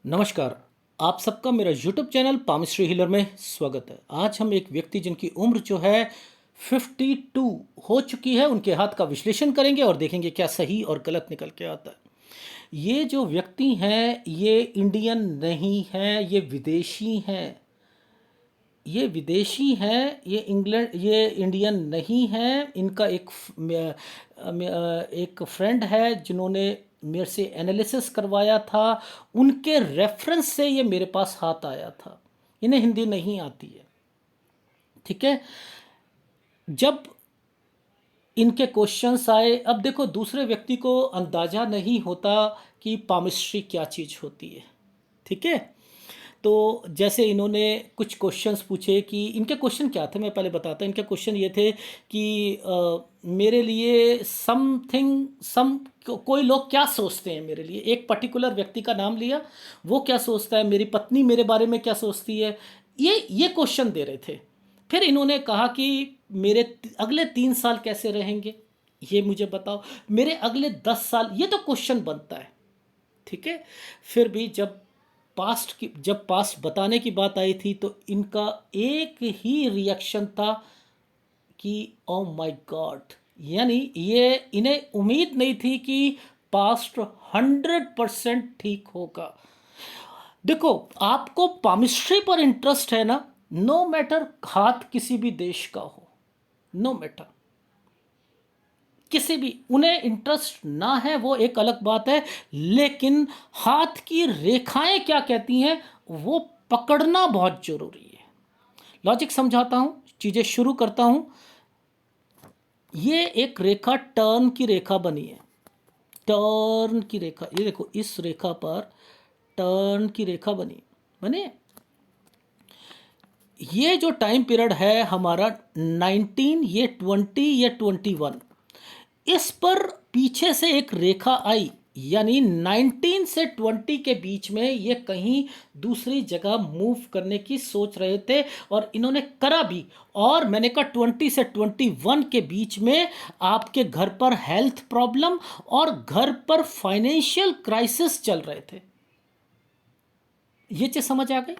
नमस्कार। आप सबका मेरा यूट्यूब चैनल पामिस्ट्री हीलर में स्वागत है। आज हम एक व्यक्ति जिनकी उम्र जो है 52 हो चुकी है, उनके हाथ का विश्लेषण करेंगे और देखेंगे क्या सही और गलत निकल के आता है। ये जो व्यक्ति हैं ये इंडियन नहीं हैं, ये विदेशी हैं। ये विदेशी हैं, ये इंग्लैंड, ये इंडियन नहीं हैं। इनका एक फ्रेंड है जिन्होंने मेरे से एनालिसिस करवाया था, उनके रेफरेंस से ये मेरे पास हाथ आया था। इन्हें हिंदी नहीं आती है, ठीक है। जब इनके क्वेश्चंस आए, अब देखो दूसरे व्यक्ति को अंदाज़ा नहीं होता कि पामिस्ट्री क्या चीज़ होती है, ठीक है। तो जैसे इन्होंने कुछ क्वेश्चंस पूछे कि इनके क्वेश्चन क्या थे, मैं पहले बताता हूँ। इनके क्वेश्चन ये थे कि मेरे लिए समथिंग सम कोई लोग क्या सोचते हैं मेरे लिए, एक पर्टिकुलर व्यक्ति का नाम लिया, वो क्या सोचता है, मेरी पत्नी मेरे बारे में क्या सोचती है, ये क्वेश्चन दे रहे थे। फिर इन्होंने कहा कि मेरे अगले 3 साल कैसे रहेंगे ये मुझे बताओ, मेरे अगले 10 साल, ये तो क्वेश्चन बनता है, ठीक है। फिर भी जब पास्ट बताने की बात आई थी तो इनका एक ही रिएक्शन था कि ओ माय गॉड, यानी ये इन्हें उम्मीद नहीं थी कि पास्ट 100% ठीक होगा। देखो, आपको पामिस्ट्री पर इंटरेस्ट है ना, नो मैटर हाथ किसी भी देश का हो, नो मैटर किसी भी, उन्हें इंटरेस्ट ना है वो एक अलग बात है, लेकिन हाथ की रेखाएं क्या कहती हैं वो पकड़ना बहुत जरूरी है। लॉजिक समझाता हूं, चीजें शुरू करता हूं। ये एक रेखा टर्न की रेखा बनी है, टर्न की रेखा, ये देखो इस रेखा पर टर्न की रेखा बनी बने। ये जो टाइम पीरियड है हमारा 19, ये 20, ये 21, इस पर पीछे से एक रेखा आई, यानी 19 से 20 के बीच में ये कहीं दूसरी जगह मूव करने की सोच रहे थे और इन्होंने करा भी। और मैंने कहा 20 से 21 के बीच में आपके घर पर हेल्थ प्रॉब्लम और घर पर फाइनेंशियल क्राइसिस चल रहे थे। ये चीज समझ आ गई,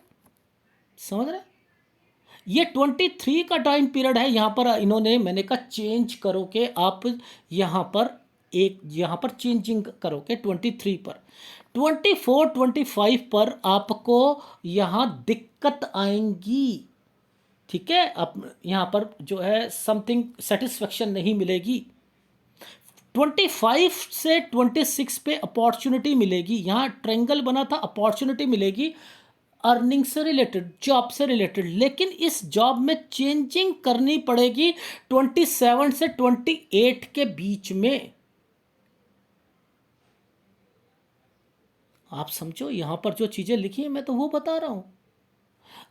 समझ रहे। ये 23 का टाइम पीरियड है, यहाँ पर इन्होंने, मैंने कहा चेंज करो के आप यहाँ पर चेंजिंग करो के 23 पर, 24 25 पर आपको यहाँ दिक्कत आएंगी, ठीक है। अब यहाँ पर जो है समथिंग सेटिस्फेक्शन नहीं मिलेगी। 25 से 26 पे अपॉर्चुनिटी मिलेगी, यहाँ ट्रेंगल बना था, अपॉर्चुनिटी मिलेगी अर्निंग से रिलेटेड, जॉब से रिलेटेड, लेकिन इस जॉब में चेंजिंग करनी पड़ेगी 27 से 28 के बीच में। आप समझो, यहां पर जो चीजें लिखी हैं मैं तो वो बता रहा हूं।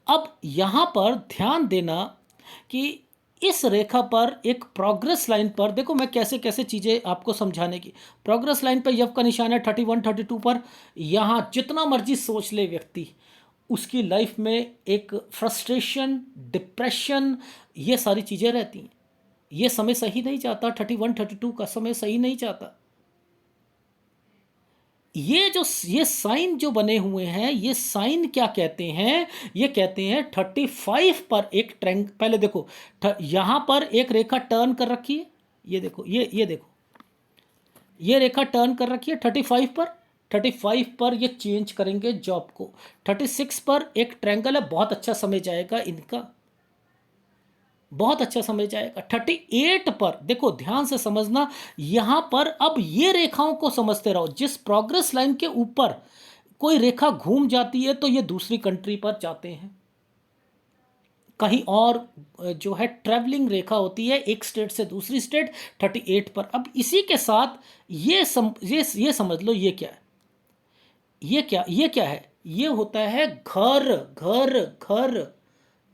अब यहां पर ध्यान देना कि इस रेखा पर एक प्रोग्रेस लाइन पर देखो, मैं कैसे कैसे चीज़ें आपको समझाने की। प्रोग्रेस लाइन पर यव का निशान है 31 32 पर। यहाँ जितना मर्जी सोच ले व्यक्ति, उसकी लाइफ में एक फ्रस्ट्रेशन, डिप्रेशन, ये सारी चीज़ें रहती हैं। ये समय सही नहीं जाता, 31 32 का समय सही नहीं जाता। ये साइन जो बने हुए हैं, ये साइन क्या कहते हैं, ये कहते हैं 35 पर एक ट्रेंग, पहले देखो यहां पर एक रेखा टर्न कर रखी है, ये देखो, ये देखो, ये रेखा टर्न कर रखी है 35 पर। 35 पर ये चेंज करेंगे जॉब को। 36 पर एक ट्रैंगल है, बहुत अच्छा समय जाएगा इनका, बहुत अच्छा समय जाएगा। 38 पर देखो, ध्यान से समझना, यहां पर अब ये रेखाओं को समझते रहो। जिस प्रोग्रेस लाइन के ऊपर कोई रेखा घूम जाती है तो ये दूसरी कंट्री पर जाते हैं, कहीं और जो है ट्रैवलिंग रेखा होती है एक स्टेट से दूसरी स्टेट। 38 पर, अब इसी के साथ ये समझ लो, ये क्या है, ये क्या है, ये होता है घर घर घर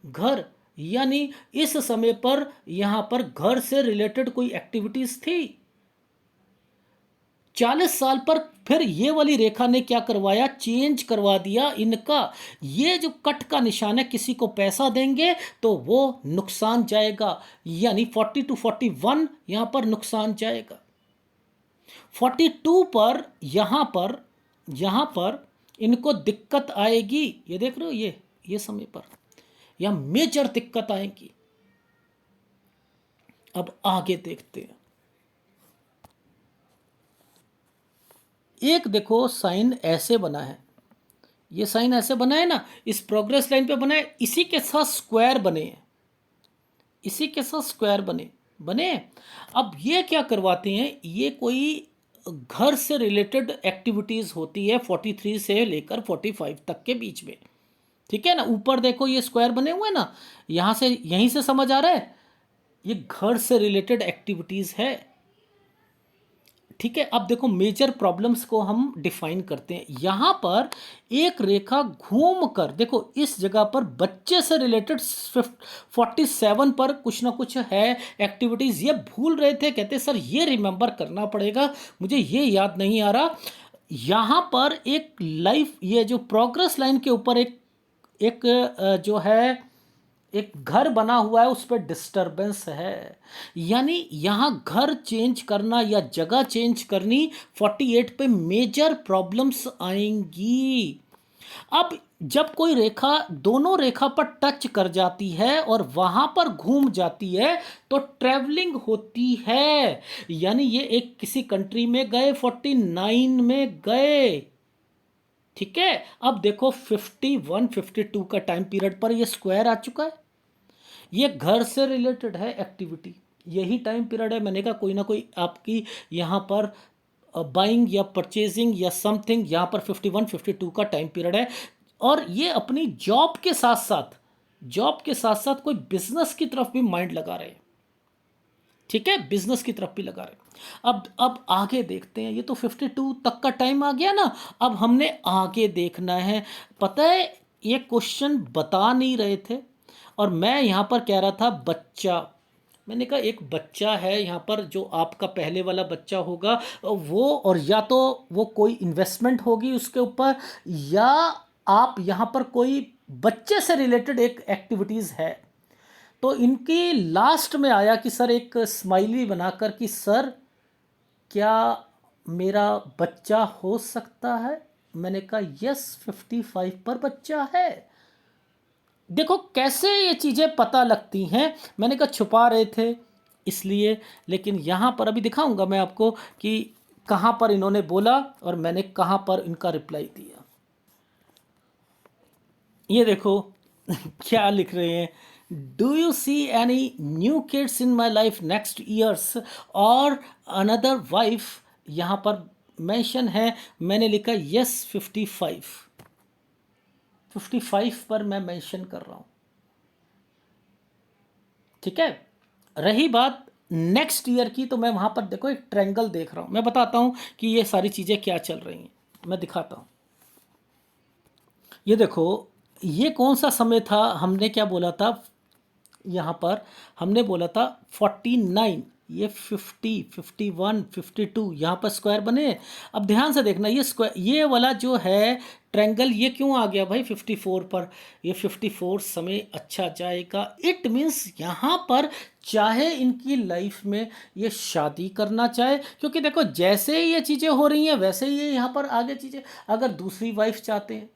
घर। यानी इस समय पर यहां पर घर से रिलेटेड कोई एक्टिविटीज थी। 40 साल पर फिर ये वाली रेखा ने क्या करवाया, चेंज करवा दिया इनका। ये जो कट का निशान है, किसी को पैसा देंगे तो वो नुकसान जाएगा, यानी 40 to 41 यहां पर नुकसान जाएगा। 42 पर यहां पर इनको दिक्कत आएगी, ये देख रहे हो, ये समय पर या मेजर दिक्कत आएगी। अब आगे देखते हैं। एक देखो साइन ऐसे बना है, ये साइन ऐसे बना है ना, इस प्रोग्रेस लाइन पे बना है, इसी के साथ स्क्वायर बने हैं, इसी के साथ स्क्वायर बने बने। अब ये क्या करवाते हैं, ये कोई घर से रिलेटेड एक्टिविटीज होती है 43 से लेकर 45 तक के बीच में, ठीक है ना। ऊपर देखो ये स्क्वायर बने हुए हैं ना, यहां से यहीं से समझ आ रहा है, ये घर से रिलेटेड एक्टिविटीज है, ठीक है। अब देखो मेजर प्रॉब्लम्स को हम डिफाइन करते हैं। यहां पर एक रेखा घूम कर देखो, इस जगह पर बच्चे से रिलेटेड 47 पर कुछ ना कुछ है एक्टिविटीज। ये भूल रहे थे, कहते सर ये रिमेंबर करना पड़ेगा, मुझे ये याद नहीं आ रहा। यहां पर एक लाइफ, ये जो प्रोग्रेस लाइन के ऊपर एक एक जो है एक घर बना हुआ है, उस पर डिस्टरबेंस है, यानी यहां घर चेंज करना या जगह चेंज करनी 48 पे मेजर प्रॉब्लम्स आएंगी। अब जब कोई रेखा दोनों रेखा पर टच कर जाती है और वहां पर घूम जाती है तो ट्रैवलिंग होती है, यानी ये एक किसी कंट्री में गए, 49 में गए, ठीक है। अब देखो 51 52 का टाइम पीरियड पर ये स्क्वायर आ चुका है, ये घर से रिलेटेड है एक्टिविटी, यही टाइम पीरियड है। मैंने कहा कोई ना कोई आपकी यहाँ पर बाइंग या परचेजिंग या समथिंग, यहाँ पर 51 52 का टाइम पीरियड है। और ये अपनी जॉब के साथ साथ, जॉब के साथ साथ कोई बिजनेस की तरफ भी माइंड लगा रहे हैं, ठीक है, बिजनेस की तरफ भी लगा रहे हैं। अब आगे देखते हैं, ये तो 52 तक का टाइम आ गया ना, अब हमने आगे देखना है। पता है ये क्वेश्चन बता नहीं रहे थे, और मैं यहाँ पर कह रहा था बच्चा, मैंने कहा एक बच्चा है यहाँ पर, जो आपका पहले वाला बच्चा होगा वो, और या तो वो कोई इन्वेस्टमेंट होगी उसके ऊपर, या आप यहाँ पर कोई बच्चे से रिलेटेड एक एक्टिविटीज़ है। तो इनकी लास्ट में आया कि सर एक स्माइली बनाकर कि सर क्या मेरा बच्चा हो सकता है। मैंने कहा यस 55 पर बच्चा है। देखो कैसे ये चीज़ें पता लगती हैं, मैंने कहा छुपा रहे थे इसलिए, लेकिन यहाँ पर अभी दिखाऊंगा मैं आपको कि कहाँ पर इन्होंने बोला और मैंने कहाँ पर इनका रिप्लाई दिया। ये देखो क्या लिख रहे हैं, do you see any new kids in my life next years और अनदर वाइफ, यहाँ पर मेंशन है, मैंने लिखा यस 55 पर मैं मेंशन कर रहा हूँ, ठीक है। रही बात नेक्स्ट ईयर की, तो मैं वहाँ पर देखो एक ट्रायंगल देख रहा हूँ, मैं बताता हूँ कि ये सारी चीज़ें क्या चल रही हैं, मैं दिखाता हूँ। ये देखो ये कौन सा समय था, हमने क्या बोला था, यहाँ पर हमने बोला था 49, ये 50 51 52, यहाँ पर स्क्वायर बने। अब ध्यान से देखना, ये स्क्वायर, ये वाला जो है ट्रायंगल, ये क्यों आ गया भाई 54 पर, ये 54 समय अच्छा जाएगा। इट मीन्स यहाँ पर चाहे इनकी लाइफ में ये शादी करना चाहे, क्योंकि देखो जैसे ही ये चीज़ें हो रही हैं वैसे ही ये यहाँ पर आगे चीज़ें, अगर दूसरी वाइफ चाहते हैं,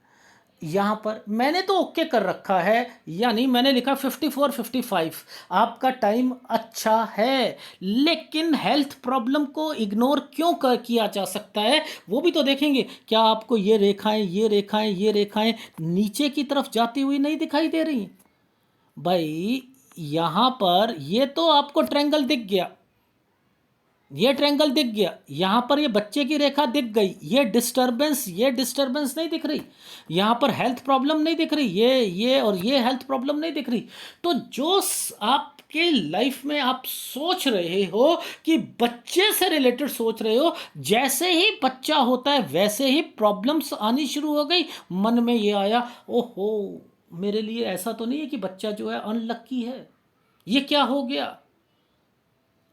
यहाँ पर मैंने तो ओके कर रखा है, यानी मैंने लिखा 54 55, आपका टाइम अच्छा है, लेकिन हेल्थ प्रॉब्लम को इग्नोर क्यों किया जा सकता है वो भी तो देखेंगे। क्या आपको ये रेखाएं ये रेखाएं ये रेखाएं नीचे की तरफ जाती हुई नहीं दिखाई दे रही भाई। यहाँ पर ये तो आपको ट्रायंगल दिख गया, ये ट्रायंगल दिख गया, यहाँ पर ये बच्चे की रेखा दिख गई, ये डिस्टरबेंस नहीं दिख रही, यहाँ पर हेल्थ प्रॉब्लम नहीं दिख रही, ये और ये हेल्थ प्रॉब्लम नहीं दिख रही। तो जो आपके लाइफ में आप सोच रहे हो कि बच्चे से रिलेटेड सोच रहे हो, जैसे ही बच्चा होता है वैसे ही प्रॉब्लम्स आनी शुरू हो गई। मन में ये आया, ओहो मेरे लिए ऐसा तो नहीं है कि बच्चा जो है अनलक्की है, ये क्या हो गया,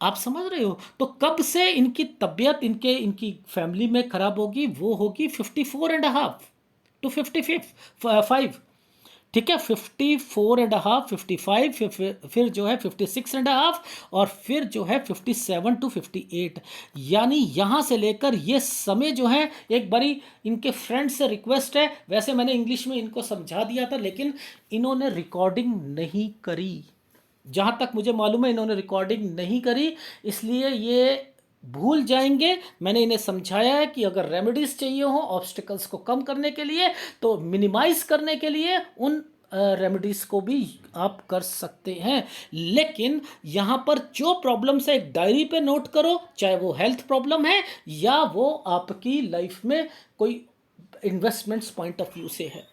आप समझ रहे हो। तो कब से इनकी तबीयत इनके इनकी फैमिली में खराब होगी, वो होगी 54.5 टू 55 5, ठीक है, 54.5, 55, फिर जो है 56.5, और फिर जो है 57 to 58। यानी यहाँ से लेकर ये समय जो है, एक बारी इनके फ्रेंड से रिक्वेस्ट है, वैसे मैंने इंग्लिश में इनको समझा दिया था लेकिन इन्होंने रिकॉर्डिंग नहीं करी, जहाँ तक मुझे मालूम है इन्होंने रिकॉर्डिंग नहीं करी, इसलिए ये भूल जाएंगे। मैंने इन्हें समझाया है कि अगर रेमेडीज चाहिए हो ऑब्स्टिकल्स को कम करने के लिए, तो मिनिमाइज करने के लिए उन रेमेडीज को भी आप कर सकते हैं। लेकिन यहाँ पर जो प्रॉब्लम्स है एक डायरी पे नोट करो, चाहे वो हेल्थ प्रॉब्लम है या वो आपकी लाइफ में कोई इन्वेस्टमेंट्स पॉइंट ऑफ व्यू से है।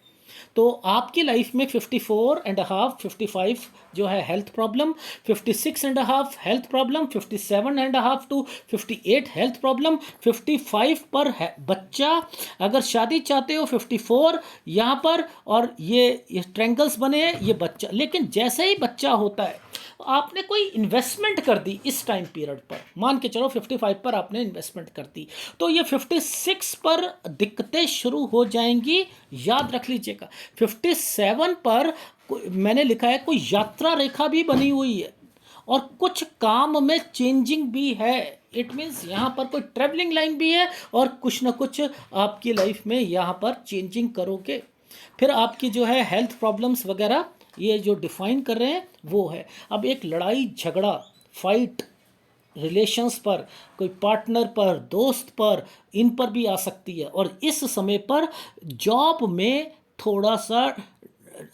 तो आपकी लाइफ में 54.5, 55 जो है health problem, 56.5 health problem, 57.5 to 58 health problem, 55 पर है बच्चा, अगर शादी चाहते हो 54 यहाँ पर, और ये ट्रैंगल्स बने हैं, ये बच्चा। लेकिन जैसे ही बच्चा होता है, आपने कोई इन्वेस्टमेंट कर दी इस टाइम पीरियड पर, मान के चलो 55 पर आपने इन्वेस्टमेंट कर दी, तो ये 56 पर दिक्कतें शुरू हो जाएंगी, याद रख लीजिएगा। 57 पर मैंने लिखा है कोई यात्रा रेखा भी बनी हुई है और कुछ काम में चेंजिंग भी है। इट मीन्स यहाँ पर कोई ट्रेवलिंग लाइन भी है और कुछ ना कुछ आपकी लाइफ में यहाँ पर चेंजिंग करोगे। फिर आपकी जो है हेल्थ प्रॉब्लम्स वगैरह ये जो डिफाइन कर रहे हैं वो है। अब एक लड़ाई झगड़ा, फाइट रिलेशंस पर, कोई पार्टनर पर, दोस्त पर, इन पर भी आ सकती है। और इस समय पर जॉब में थोड़ा सा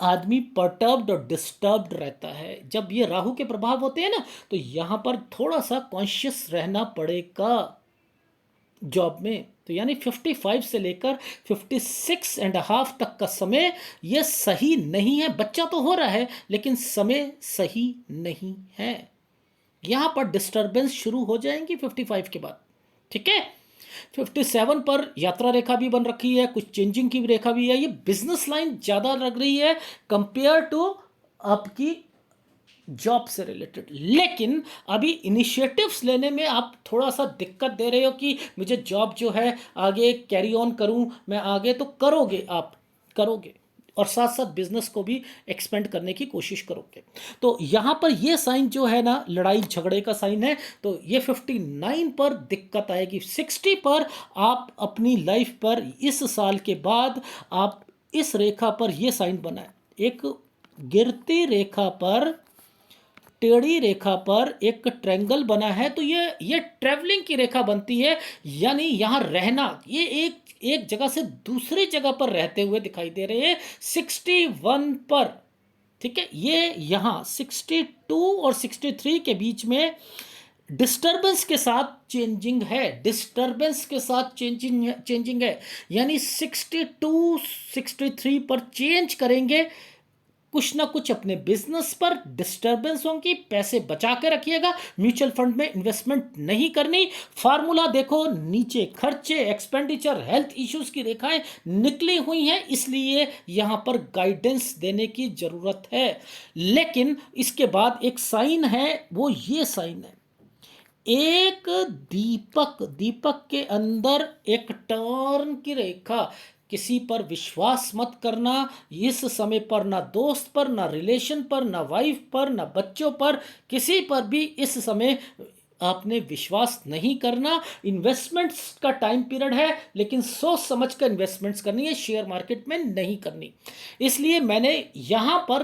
आदमी परटर्ब्ड और डिस्टर्ब्ड रहता है। जब ये राहु के प्रभाव होते हैं ना, तो यहाँ पर थोड़ा सा कॉन्शियस रहना पड़ेगा जॉब में। तो यानी 55 से लेकर 56.5 तक का समय ये सही नहीं है। बच्चा तो हो रहा है लेकिन समय सही नहीं है। यहाँ पर डिस्टरबेंस शुरू हो जाएंगी 55 के बाद। ठीक है, 57 पर यात्रा रेखा भी बन रखी है, कुछ चेंजिंग की रेखा भी है। ये बिजनेस लाइन ज़्यादा लग रही है कंपेयर टू आपकी जॉब से रिलेटेड। लेकिन अभी इनिशिएटिव्स लेने में आप थोड़ा सा दिक्कत दे रहे हो कि मुझे जॉब जो है आगे कैरी ऑन करूं मैं आगे, तो करोगे, आप करोगे और साथ साथ बिजनेस को भी एक्सपेंड करने की कोशिश करोगे। तो यहाँ पर ये साइन जो है ना, लड़ाई झगड़े का साइन है। तो ये 59 पर दिक्कत आएगी। 60 पर आप अपनी लाइफ पर इस साल के बाद आप इस रेखा पर ये साइन बनाए, एक गिरती रेखा पर, टेढ़ी रेखा पर एक ट्रायंगल बना है, तो ये ट्रैवलिंग की रेखा बनती है। यानी यहाँ रहना, ये एक एक जगह से दूसरी जगह पर रहते हुए दिखाई दे रहे हैं 61 पर। ठीक है, ये यहाँ 62 और 63 के बीच में डिस्टरबेंस के साथ चेंजिंग है, डिस्टरबेंस के साथ चेंजिंग है। यानी 62 63 पर चेंज करेंगे, कुछ ना कुछ अपने बिजनेस पर डिस्टरबेंस होंगी। पैसे बचा के रखिएगा, म्यूचुअल फंड में इन्वेस्टमेंट नहीं करनी। फार्मूला देखो, नीचे खर्चे, एक्सपेंडिचर, हेल्थ इश्यूज की रेखाएं निकली हुई हैं, इसलिए यहां पर गाइडेंस देने की जरूरत है। लेकिन इसके बाद एक साइन है, वो ये साइन है, एक दीपक, दीपक के अंदर एक टर्न की रेखा। किसी पर विश्वास मत करना इस समय पर, ना दोस्त पर, ना रिलेशन पर, ना वाइफ पर, ना बच्चों पर, किसी पर भी इस समय आपने विश्वास नहीं करना। इन्वेस्टमेंट्स का टाइम पीरियड है लेकिन सोच समझ कर इन्वेस्टमेंट्स करनी है, शेयर मार्केट में नहीं करनी। इसलिए मैंने यहाँ पर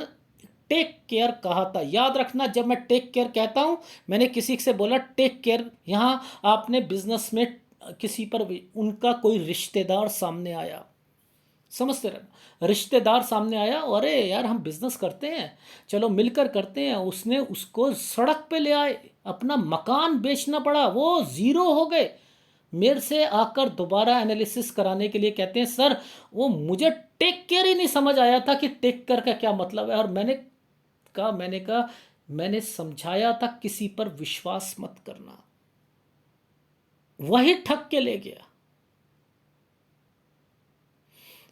टेक केयर कहा था। याद रखना, जब मैं टेक केयर कहता हूं, मैंने किसी से बोला टेक केयर। यहां आपने बिजनेस में किसी पर भी उनका कोई रिश्तेदार सामने आया, समझते रहना, रिश्तेदार सामने आया, अरे यार हम बिजनेस करते हैं, चलो मिलकर करते हैं, उसने उसको सड़क पे ले आए, अपना मकान बेचना पड़ा, वो जीरो हो गए। मेरे से आकर दोबारा एनालिसिस कराने के लिए कहते हैं सर वो मुझे टेक केयर ही नहीं समझ आया था कि टेक केयर का क्या मतलब है। और मैंने कहा मैंने समझाया था किसी पर विश्वास मत करना, वही ठग के ले गया,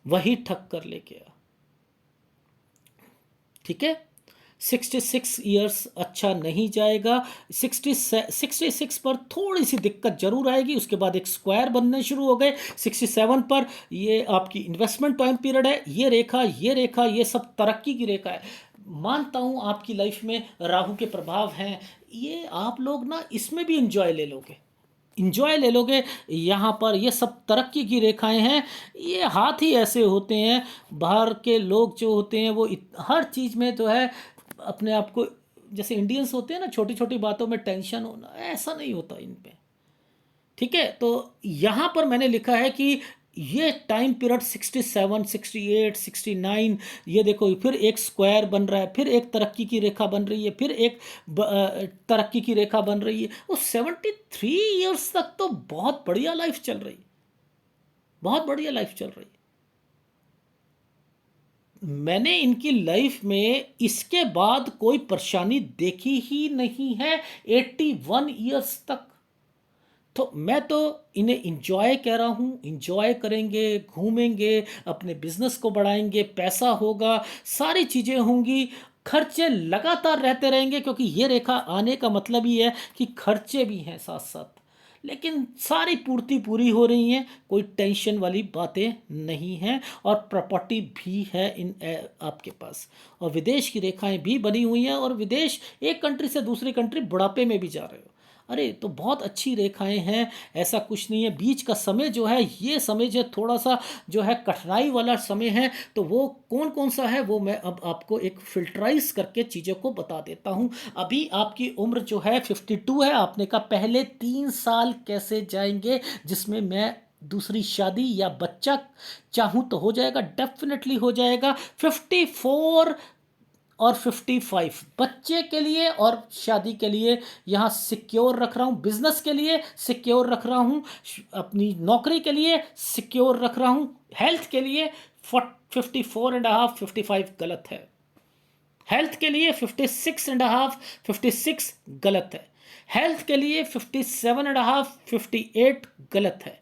वही ठग कर ले गया। ठीक है, 66 ईयर्स अच्छा नहीं जाएगा। 66 पर थोड़ी सी दिक्कत जरूर आएगी, उसके बाद एक स्क्वायर बनने शुरू हो गए। 67 पर ये आपकी इन्वेस्टमेंट टाइम पीरियड है। ये सब तरक्की की रेखा है। मानता हूँ आपकी लाइफ में राहु के प्रभाव हैं, ये आप लोग ना इसमें भी इंजॉय ले लोगे। यहाँ पर ये सब तरक्की की रेखाएं हैं। ये हाथ ही ऐसे होते हैं, बाहर के लोग जो होते हैं वो हर चीज़ में जो है अपने आप को, जैसे इंडियंस होते हैं ना, छोटी छोटी बातों में टेंशन होना, ऐसा नहीं होता इन पे। ठीक है, तो यहाँ पर मैंने लिखा है कि ये टाइम पीरियड 67, 68, 69, ये देखो फिर एक स्क्वायर बन रहा है, फिर एक तरक्की की रेखा बन रही है, फिर एक तरक्की की रेखा बन रही है। वो 73 ईयर्स तक तो बहुत बढ़िया लाइफ चल रही, बहुत बढ़िया लाइफ चल रही। मैंने इनकी लाइफ में इसके बाद कोई परेशानी देखी ही नहीं है 81 ईयर्स तक। तो मैं तो इन्हें इंजॉय कह रहा हूँ, इंजॉय करेंगे, घूमेंगे, अपने बिजनेस को बढ़ाएंगे, पैसा होगा, सारी चीज़ें होंगी, खर्चे लगातार रहते रहेंगे, क्योंकि ये रेखा आने का मतलब ही है कि खर्चे भी हैं साथ साथ, लेकिन सारी पूर्ति पूरी हो रही हैं, कोई टेंशन वाली बातें नहीं हैं, और प्रॉपर्टी भी है आपके पास, और विदेश की रेखाएं भी बनी हुई हैं, और विदेश एक कंट्री से दूसरी कंट्री बुढ़ापे में भी जा रहे हो। अरे तो बहुत अच्छी रेखाएं हैं, ऐसा कुछ नहीं है। बीच का समय जो है, ये समय जो थोड़ा सा जो है कठिनाई वाला समय है, तो वो कौन कौन सा है वो मैं अब आपको एक फिल्टराइज करके चीज़ों को बता देता हूँ। अभी आपकी उम्र जो है 52 है। आपने कहा पहले 3 साल कैसे जाएंगे जिसमें मैं दूसरी शादी या बच्चा चाहूँ तो हो जाएगा, डेफिनेटली हो जाएगा। 54 और 55 बच्चे के लिए और शादी के लिए यहाँ सिक्योर रख रहा हूँ, बिजनेस के लिए सिक्योर रख रहा हूँ, अपनी नौकरी के लिए सिक्योर रख रहा हूँ। हेल्थ के लिए 54.5, 55 गलत है। हेल्थ के लिए 56.5, 56 गलत है। हेल्थ के लिए 57.5, 58 गलत है।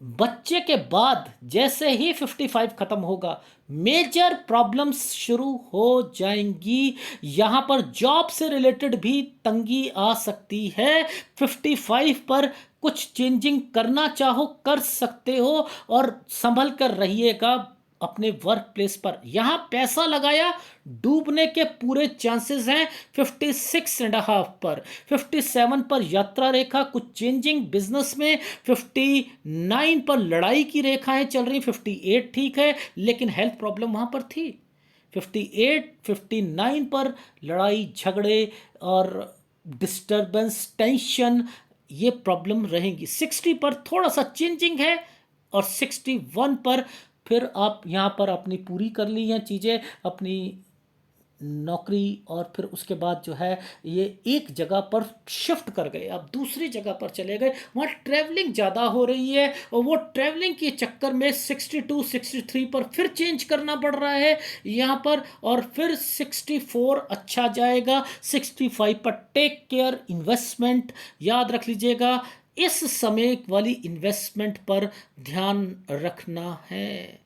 बच्चे के बाद जैसे ही 55 खत्म होगा, मेजर प्रॉब्लम्स शुरू हो जाएंगी। यहां पर जॉब से रिलेटेड भी तंगी आ सकती है। 55 पर कुछ चेंजिंग करना चाहो कर सकते हो, और संभल कर रहिएगा अपने वर्क प्लेस पर। यहां पैसा लगाया, डूबने के पूरे चांसेस हैं 56.5 पर। 57 पर यात्रा रेखा, कुछ चेंजिंग बिजनेस में। 59 पर लड़ाई की रेखाएं चल रही। 58 ठीक है, लेकिन हेल्थ प्रॉब्लम वहां पर थी। 58, 59 पर लड़ाई झगड़े और डिस्टर्बेंस, टेंशन, ये प्रॉब्लम रहेंगी। 60 पर थोड़ा सा चेंजिंग है, और 61 पर फिर आप यहाँ पर अपनी पूरी कर ली हैं चीज़ें, अपनी नौकरी, और फिर उसके बाद जो है ये एक जगह पर शिफ्ट कर गए, आप दूसरी जगह पर चले गए, वहाँ ट्रैवलिंग ज़्यादा हो रही है, और वो ट्रैवलिंग के चक्कर में 62, 63 पर फिर चेंज करना पड़ रहा है यहाँ पर, और फिर 64 अच्छा जाएगा। 65 पर टेक केयर, इन्वेस्टमेंट याद रख लीजिएगा, इस समय वाली इन्वेस्टमेंट पर ध्यान रखना है,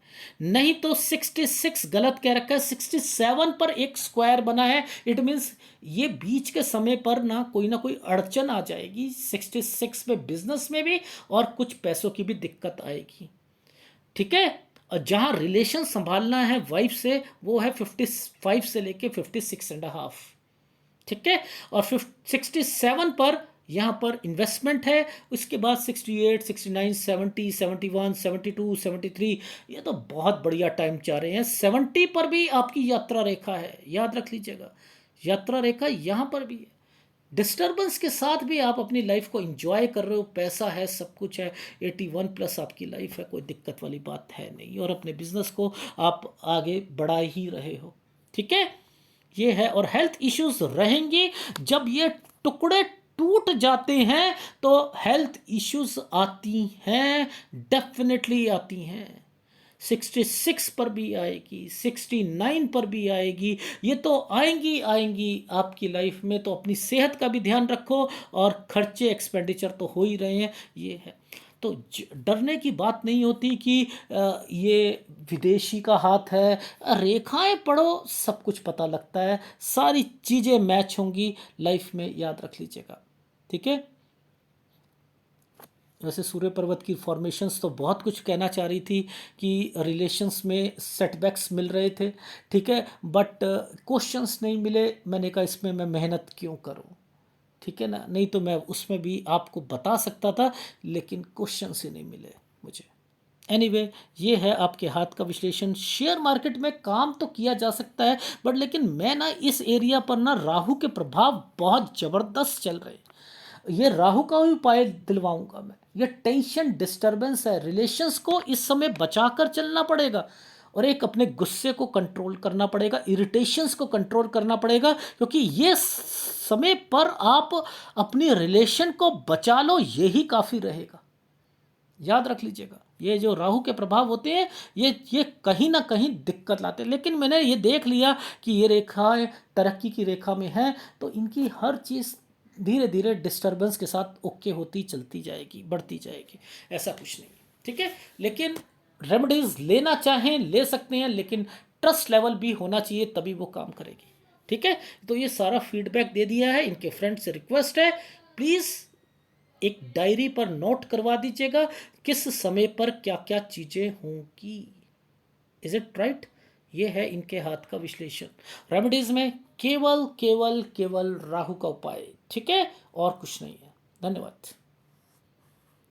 नहीं तो 66 गलत कह रखा है। 67 पर एक स्क्वायर बना है, इट मीन्स ये बीच के समय पर ना कोई अड़चन आ जाएगी 66 में, बिजनेस में भी, और कुछ पैसों की भी दिक्कत आएगी। ठीक है, और जहां रिलेशन संभालना है वाइफ से, वो है 55 से लेके 56.5। ठीक है, और 67 पर यहाँ पर इन्वेस्टमेंट है। उसके बाद 68, 69, 70, 71, 72, 73, ये तो बहुत बढ़िया टाइम चाह रहे हैं। 70 पर भी आपकी यात्रा रेखा है, याद रख लीजिएगा, यात्रा रेखा यहाँ पर भी है। डिस्टर्बेंस के साथ भी आप अपनी लाइफ को एंजॉय कर रहे हो, पैसा है, सब कुछ है। 81 प्लस आपकी लाइफ है, कोई दिक्कत वाली बात है नहीं, और अपने बिजनेस को आप आगे बढ़ा ही रहे हो। ठीक है, ये है। और हेल्थ इश्यूज रहेंगे, जब ये टुकड़े टूट जाते हैं तो हेल्थ इश्यूज आती हैं, डेफिनेटली आती हैं। 66 पर भी आएगी, 69 पर भी आएगी, ये तो आएंगी आएंगी आपकी लाइफ में। तो अपनी सेहत का भी ध्यान रखो, और खर्चे एक्सपेंडिचर तो हो ही रहे हैं, ये है। तो डरने की बात नहीं होती कि ये विदेशी का हाथ है। रेखाएं पढ़ो, सब कुछ पता लगता है, सारी चीज़ें मैच होंगी लाइफ में, याद रख लीजिएगा। ठीक है। वैसे सूर्य पर्वत की फॉर्मेशंस तो बहुत कुछ कहना चाह रही थी कि रिलेशंस में सेटबैक्स मिल रहे थे, ठीक है, बट क्वेश्चंस नहीं मिले। मैंने कहा इसमें मैं मेहनत क्यों करूं, ठीक है ना, नहीं तो मैं उसमें भी आपको बता सकता था, लेकिन क्वेश्चंस ही नहीं मिले मुझे। एनीवे ये है आपके हाथ का विश्लेषण। शेयर मार्केट में काम तो किया जा सकता है, बट लेकिन मैं ना इस एरिया पर ना राहु के प्रभाव बहुत ज़बरदस्त चल रहे हैं। ये राहु का भी उपाय दिलवाऊंगा मैं। ये टेंशन डिस्टरबेंस है, रिलेशंस को इस समय बचाकर चलना पड़ेगा, और एक अपने गुस्से को कंट्रोल करना पड़ेगा, इरिटेशंस को कंट्रोल करना पड़ेगा, क्योंकि ये समय पर आप अपनी रिलेशन को बचा लो, यही काफ़ी रहेगा। याद रख लीजिएगा, ये जो राहु के प्रभाव होते हैं ये कहीं ना कहीं दिक्कत लाते हैं। लेकिन मैंने ये देख लिया कि ये रेखाएं तरक्की की रेखा में हैं, तो इनकी हर चीज़ धीरे धीरे डिस्टरबेंस के साथ ओके होती चलती जाएगी, बढ़ती जाएगी, ऐसा कुछ नहीं। ठीक है, लेकिन रेमेडीज लेना चाहें ले सकते हैं, लेकिन ट्रस्ट लेवल भी होना चाहिए, तभी वो काम करेगी। ठीक है, तो ये सारा फीडबैक दे दिया है। इनके फ्रेंड से रिक्वेस्ट है, प्लीज़ एक डायरी पर नोट करवा दीजिएगा किस समय पर क्या क्या चीज़ें होंगी। Is it right? ये है इनके हाथ का विश्लेषण। रेमेडीज में केवल केवल केवल राहु का उपाय, ठीक है, और कुछ नहीं है। धन्यवाद।